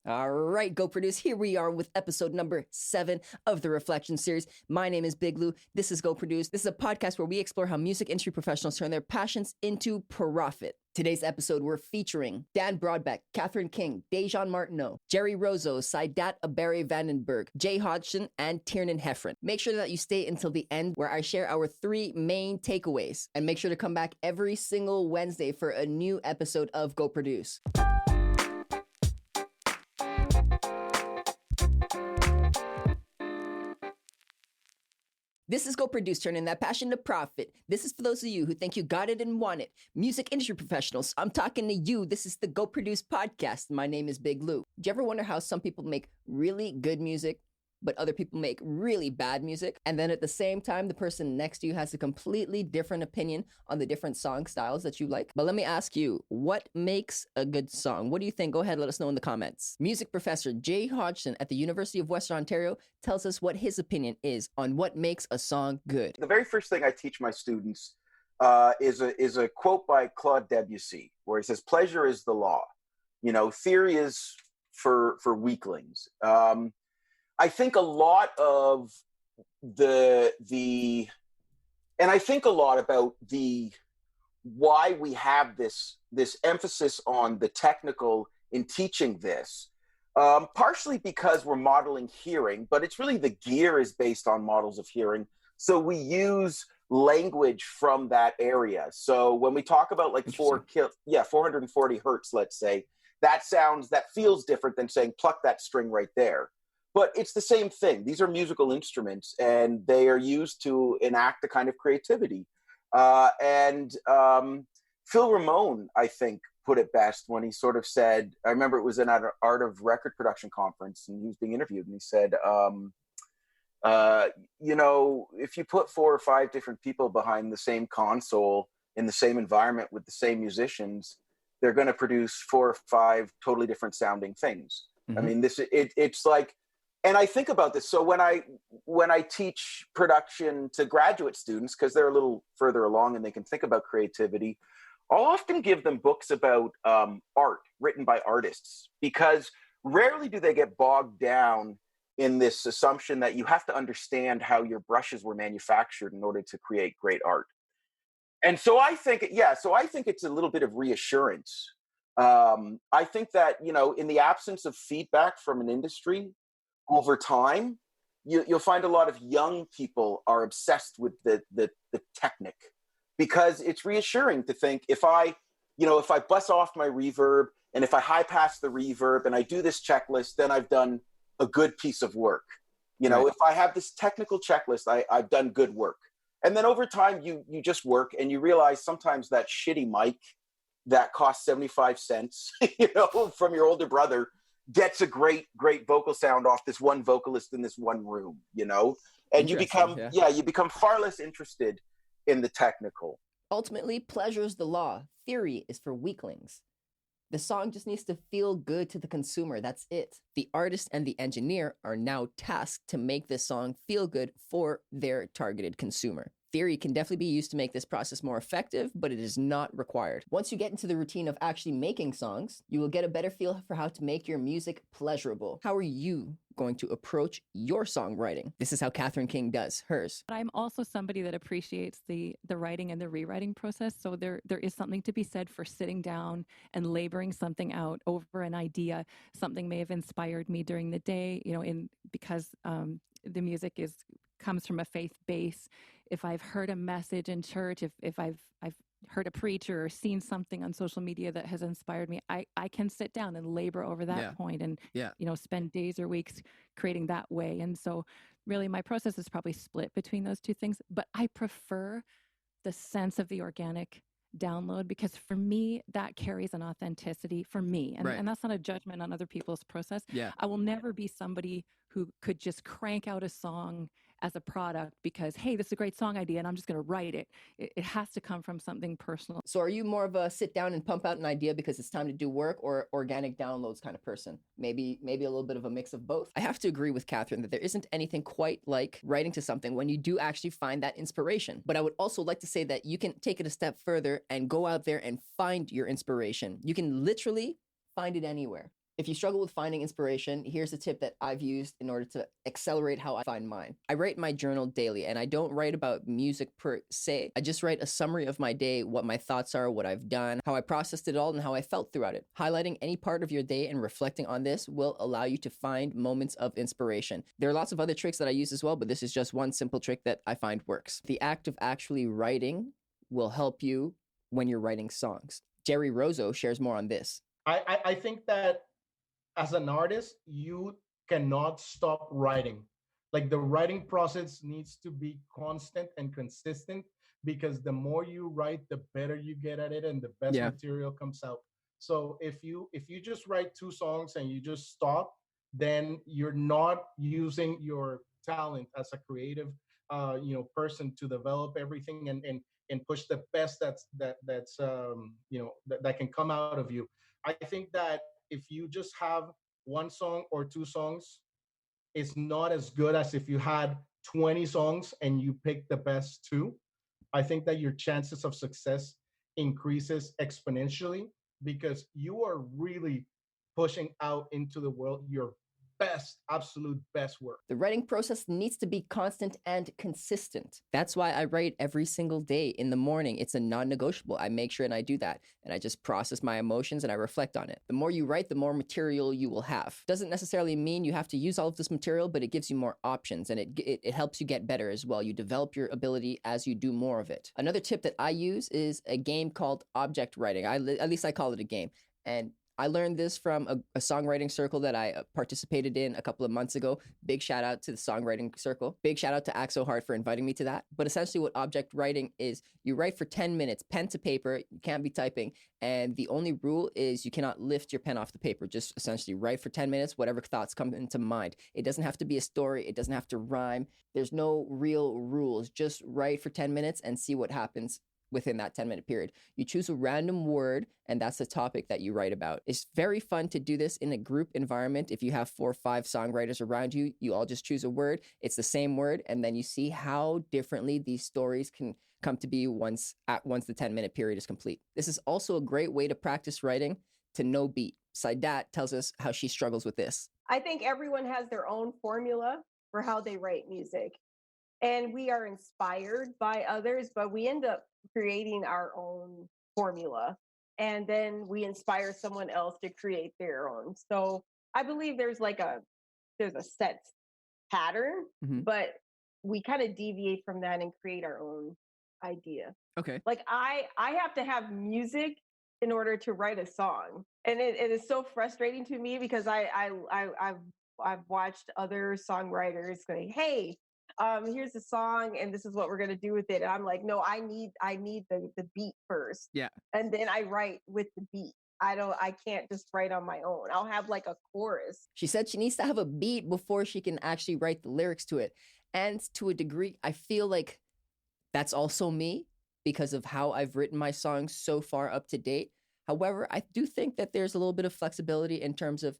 All right, Go Produce. Here we are with episode number 7 of the Reflection series. My name is Big Lou. This is Go Produce. This is a podcast where we explore how music industry professionals turn their passions into profit. Today's episode, we're featuring Dan Brodbeck, Kathryn King, Dajaun Martineau, Gerry Rozo, Saidat Abari-Vandenberg, Jay Hodgson, and Tiernan Heffron. Make sure that you stay until the end where I share our 3 main takeaways. And make sure to come back every single Wednesday for a new episode of Go Produce. This is Go Produce, turning that passion to profit. This is for those of you who think you got it and want it. Music industry professionals, I'm talking to you. This is the Go Produce podcast. My name is Big Lou. Do you ever wonder how some people make really good music, but other people make really bad music? And then at the same time, the person next to you has a completely different opinion on the different song styles that you like. But let me ask you, what makes a good song? What do you think? Go ahead, let us know in the comments. Music professor Jay Hodgson at the University of Western Ontario tells us what his opinion is on what makes a song good. The very first thing I teach my students is a quote by Claude Debussy, where he says, "Pleasure is the law. Theory is for weaklings." I think a lot of and I think a lot about why we have this emphasis on the technical in teaching this, partially because we're modeling hearing, but it's really the gear is based on models of hearing. So we use language from that area. So when we talk about like 440 hertz, let's say, that feels different than saying pluck that string right there. But it's the same thing. These are musical instruments, and they are used to enact a kind of creativity. Phil Ramone, I think, put it best when he sort of said, I remember it was in an Art of Record Production conference, and he was being interviewed, and he said, if you put 4 or 5 different people behind the same console in the same environment with the same musicians, they're going to produce 4 or 5 totally different sounding things. Mm-hmm. I mean, it's like, and I think about this. So when I teach production to graduate students, because they're a little further along and they can think about creativity, I'll often give them books about art written by artists, because rarely do they get bogged down in this assumption that you have to understand how your brushes were manufactured in order to create great art. And so I think it's a little bit of reassurance. I think that, in the absence of feedback from an industry, over time, you'll find a lot of young people are obsessed with the technique, because it's reassuring to think if I bust off my reverb and if I high pass the reverb and I do this checklist, then I've done a good piece of work. Right. If I have this technical checklist, I've done good work. And then over time, you just work and you realize sometimes that shitty mic that costs 75 cents, from your older brother, gets a great vocal sound off this one vocalist in this one room, and you become far less interested in the technical. Ultimately, pleasure is the law. Theory is for weaklings. The song just needs to feel good to the consumer. That's it. The artist and the engineer are now tasked to make this song feel good for their targeted consumer. Theory can definitely be used to make this process more effective, but it is not required. Once you get into the routine of actually making songs, you will get a better feel for how to make your music pleasurable. How are you going to approach your songwriting? This is how Kathryn King does hers. But I'm also somebody that appreciates the writing and the rewriting process. So there is something to be said for sitting down and laboring something out over an idea. Something may have inspired me during the day, because the music comes from a faith base. If I've heard a message in church, if I've heard a preacher or seen something on social media that has inspired me, I can sit down and labor over that point and spend days or weeks creating that way. And so really my process is probably split between those two things, but I prefer the sense of the organic download, because for me that carries an authenticity for me, and that's not a judgment on other people's process. I will never be somebody who could just crank out a song as a product because, hey, this is a great song idea and I'm just going to write it. It has to come from something personal. So are you more of a sit down and pump out an idea because it's time to do work, or organic downloads kind of person? Maybe a little bit of a mix of both. I have to agree with Kathryn that there isn't anything quite like writing to something when you do actually find that inspiration. But I would also like to say that you can take it a step further and go out there and find your inspiration. You can literally find it anywhere. If you struggle with finding inspiration, here's a tip that I've used in order to accelerate how I find mine. I write my journal daily, and I don't write about music per se. I just write a summary of my day, what my thoughts are, what I've done, how I processed it all, and how I felt throughout it. Highlighting any part of your day and reflecting on this will allow you to find moments of inspiration. There are lots of other tricks that I use as well, but this is just one simple trick that I find works. The act of actually writing will help you when you're writing songs. Gerry Rozo shares more on this. I think that as an artist, you cannot stop writing. Like the writing process needs to be constant and consistent, because the more you write, the better you get at it and the best material comes out. So if you just write 2 songs and you just stop, then you're not using your talent as a creative person to develop everything and push the best that can come out of you. I think that if you just have 1 song or 2 songs, it's not as good as if you had 20 songs and you pick the best 2. I think that your chances of success increases exponentially, because you are really pushing out into the world your best, absolute best work. The writing process needs to be constant and consistent. That's why I write every single day in the morning. It's a non-negotiable. I make sure and I do that. And I just process my emotions and I reflect on it. The more you write, the more material you will have. Doesn't necessarily mean you have to use all of this material, but it gives you more options, and it helps you get better as well. You develop your ability as you do more of it. Another tip that I use is a game called object writing. At least I call it a game. And I learned this from a songwriting circle that I participated in a couple of months ago. Big shout out to the songwriting circle. Big shout out to Act So Hard for inviting me to that. But essentially what object writing is, you write for 10 minutes, pen to paper, you can't be typing. And the only rule is you cannot lift your pen off the paper. Just essentially write for 10 minutes, whatever thoughts come into mind. It doesn't have to be a story. It doesn't have to rhyme. There's no real rules. Just write for 10 minutes and see what happens within that 10-minute period. You choose a random word, and that's the topic that you write about. It's very fun to do this in a group environment. If you have 4 or 5 songwriters around you, you all just choose a word. It's the same word, and then you see how differently these stories can come to be once the 10-minute period is complete. This is also a great way to practice writing to no beat. Saidat tells us how she struggles with this. I think everyone has their own formula for how they write music. And we are inspired by others, but we end up creating our own formula. And then we inspire someone else to create their own. So I believe there's a set pattern, but we kind of deviate from that and create our own idea. Okay. Like I have to have music in order to write a song. And it is so frustrating to me, because I've watched other songwriters say, hey, here's the song and this is what we're going to do with it. And I'm like, no, I need the beat first. Yeah. And then I write with the beat. I can't just write on my own. I'll have like a chorus. She said she needs to have a beat before she can actually write the lyrics to it. And to a degree, I feel like that's also me because of how I've written my songs so far up to date. However, I do think that there's a little bit of flexibility in terms of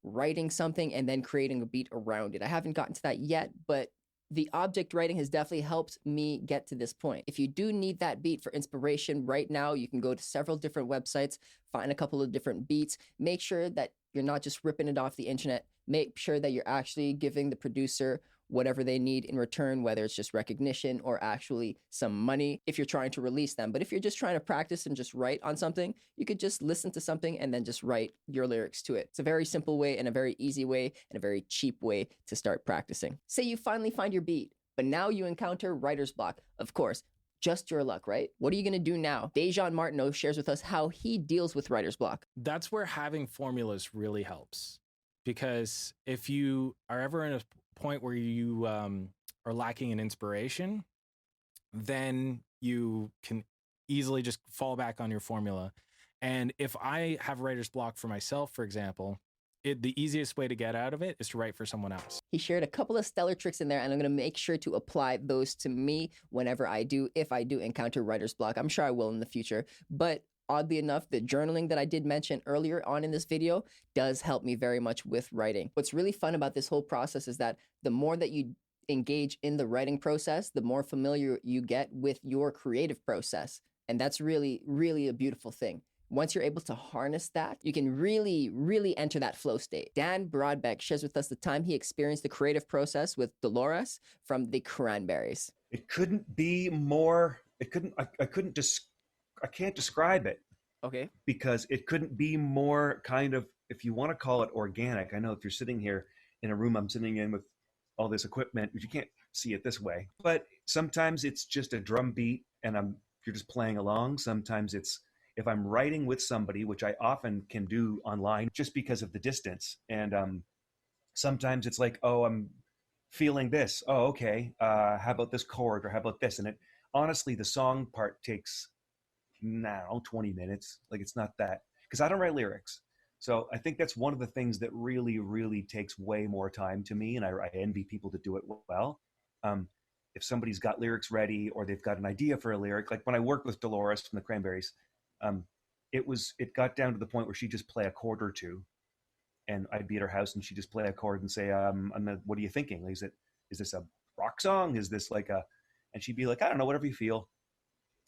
writing something and then creating a beat around it. I haven't gotten to that yet, but the object writing has definitely helped me get to this point. If you do need that beat for inspiration right now, you can go to several different websites, find a couple of different beats. Make sure that you're not just ripping it off the internet. Make sure that you're actually giving the producer whatever they need in return, whether it's just recognition or actually some money if you're trying to release them. But if you're just trying to practice and just write on something, you could just listen to something and then just write your lyrics to it. It's a very simple way and a very easy way and a very cheap way to start practicing. Say you finally find your beat, but now you encounter writer's block. Of course, just your luck, right? What are you going to do now? Dajaun Martineau shares with us how he deals with writer's block. That's where having formulas really helps. Because if you are ever in a point where you are lacking in inspiration, then you can easily just fall back on your formula. And if I have writer's block for myself, for example, the easiest way to get out of it is to write for someone else. He shared a couple of stellar tricks in there, and I'm going to make sure to apply those to me whenever if I do encounter writer's block. I'm sure I will in the future, but oddly enough, the journaling that I did mention earlier on in this video does help me very much with writing. What's really fun about this whole process is that the more that you engage in the writing process, the more familiar you get with your creative process. And that's really, really a beautiful thing. Once you're able to harness that, you can really, really enter that flow state. Dan Brodbeck shares with us the time he experienced the creative process with Dolores from the Cranberries. It couldn't be more, I can't describe it. Okay. Because it couldn't be more kind of, if you want to call it organic. I know if you're sitting here in a room I'm sitting in with all this equipment, you can't see it this way. But sometimes it's just a drum beat and you're just playing along. Sometimes it's, if I'm writing with somebody, which I often can do online just because of the distance. And sometimes it's like, oh, I'm feeling this. Oh, okay. How about this chord, or how about this? And it, honestly, the song part takes now 20 minutes. Like, it's not that, because I don't write lyrics. So I think that's one of the things that really, really takes way more time to me. And I envy people that do it well. If somebody's got lyrics ready, or they've got an idea for a lyric, like when I worked with Dolores from the Cranberries, it got down to the point where she'd just play a chord or two, and I'd be at her house and she'd just play a chord and say, what are you thinking? Is this a rock song? Is this like and she'd be like, I don't know, whatever you feel.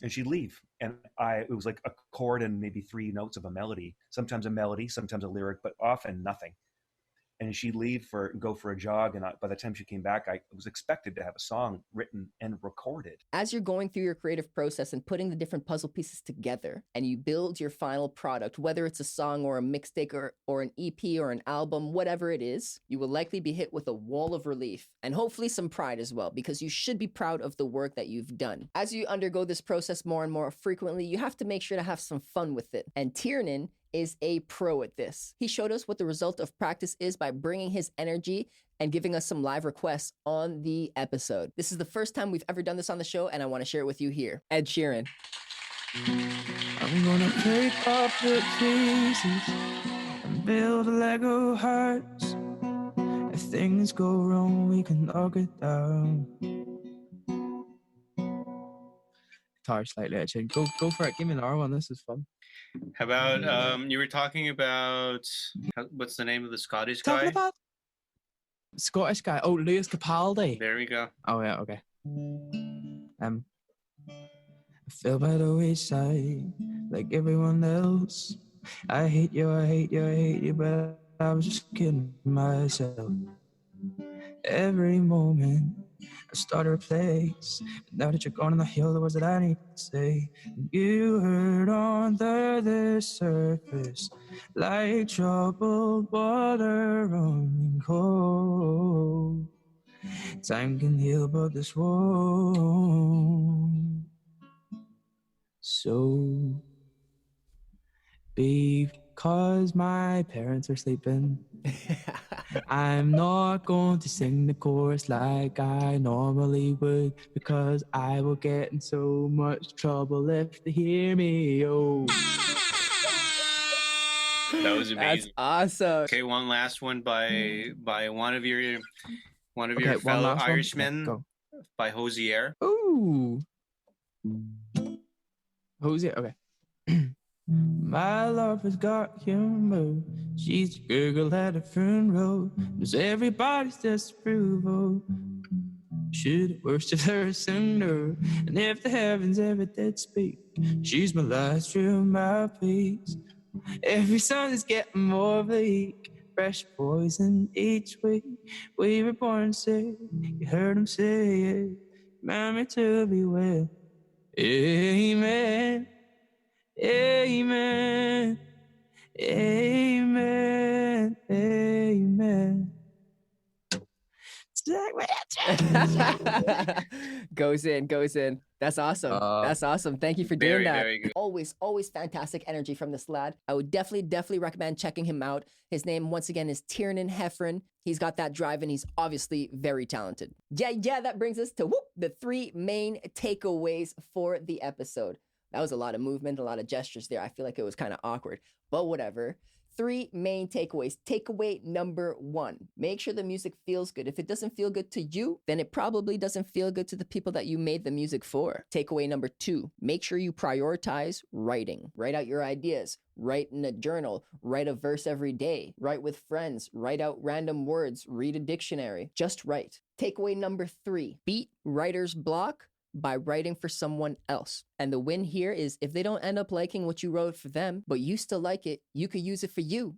And she'd leave. And it was like a chord and maybe 3 notes of a melody, sometimes a lyric, but often nothing. And she'd leave go for a jog. And by the time she came back, I was expected to have a song written and recorded. As you're going through your creative process and putting the different puzzle pieces together, and you build your final product, whether it's a song or a mixtape or an EP or an album, whatever it is, you will likely be hit with a wall of relief and hopefully some pride as well, because you should be proud of the work that you've done. As you undergo this process more and more frequently, you have to make sure to have some fun with it. And Tiernan is a pro at this. He showed us what the result of practice is by bringing his energy and giving us some live requests on the episode. This is the first time we've ever done this on the show, and I want to share it with you here. Ed Sheeran. I'm gonna pick up the pieces and build Lego hearts. If things go wrong, we can knock it down. Guitar slightly edging. Go for it. Give me another one. This is fun. How about you were talking about what's the name of the Scottish guy? Talking about Scottish guy. Oh, Lewis Capaldi. There we go. Oh yeah, okay. I fell by the wayside like everyone else. I hate you, but I was just kidding myself. Every moment I started a place, but now that you're gone on the hill, the words that I need to say. You hurt under the surface, like troubled water running cold. Time can heal, but this won't. So, because my parents are sleeping, I'm not going to sing the chorus like I normally would, because I will get in so much trouble if they hear me. Oh, that was amazing. That's awesome. Okay, one last one by one of your Okay, fellow one Irishmen, go. by Hosier. Ooh. Hosier, okay. My love has got humor. She's a giggle at a funeral. There's everybody's disapproval. Should have worshipped her sooner. And if the heavens ever did speak, she's my last true mouthpiece. Every song is getting more bleak. Fresh poison each week. We were born sick. You heard him say it. Meant me to be well. Amen. Amen. Amen. Amen. Goes in. That's awesome. That's awesome. Thank you for doing that. Very good. Always fantastic energy from this lad. I would definitely recommend checking him out. His name, once again, is Tiernan Heffron. He's got that drive, and he's obviously very talented. Yeah, that brings us to the 3 main takeaways for the episode. That was a lot of movement, a lot of gestures there. I feel like it was kind of awkward, but whatever. 3 main takeaways. Takeaway number 1, make sure the music feels good. If it doesn't feel good to you, then it probably doesn't feel good to the people that you made the music for. Takeaway number 2, make sure you prioritize writing. Write out your ideas. Write in a journal. Write a verse every day. Write with friends. Write out random words. Read a dictionary. Just write. Takeaway number 3, beat writer's block by writing for someone else. And the win here is if they don't end up liking what you wrote for them, but you still like it, you could use it for you.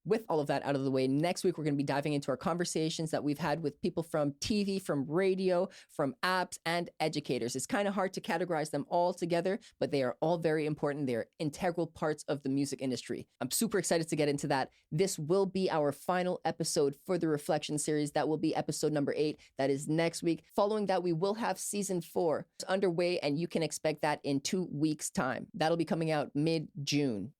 With all of that out of the way, next week we're going to be diving into our conversations that we've had with people from TV, from radio, from apps, and educators. It's kind of hard to categorize them all together, but they are all very important. They're integral parts of the music industry. I'm super excited to get into that. This will be our final episode for the Reflection series. That will be episode number 8. That is next week. Following that, we will have season 4 underway, and you can expect that in 2 weeks' time. That'll be coming out mid-June.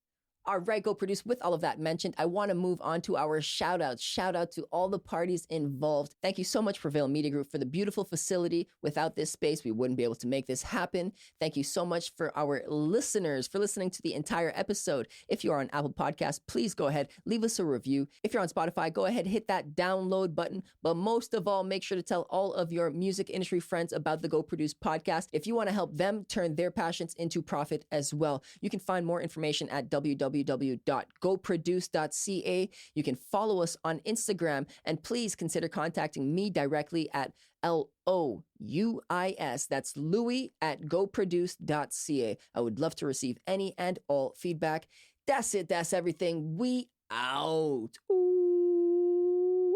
All right, Go Produce, with all of that mentioned, I want to move on to our shout outs. Shout out to all the parties involved. Thank you so much, Prevail Media Group, for the beautiful facility. Without this space, we wouldn't be able to make this happen. Thank you so much for our listeners for listening to the entire episode. If you are on Apple Podcasts, please go ahead, leave us a review. If you're on Spotify, go ahead, hit that download button. But most of all, make sure to tell all of your music industry friends about the Go Produce podcast. If you want to help them turn their passions into profit as well, you can find more information at www.goproduce.ca. You can follow us on Instagram, and please consider contacting me directly at LOUIS. That's Louis at goproduce.ca. I would love to receive any and all feedback. That's it. That's everything. We out. Ooh.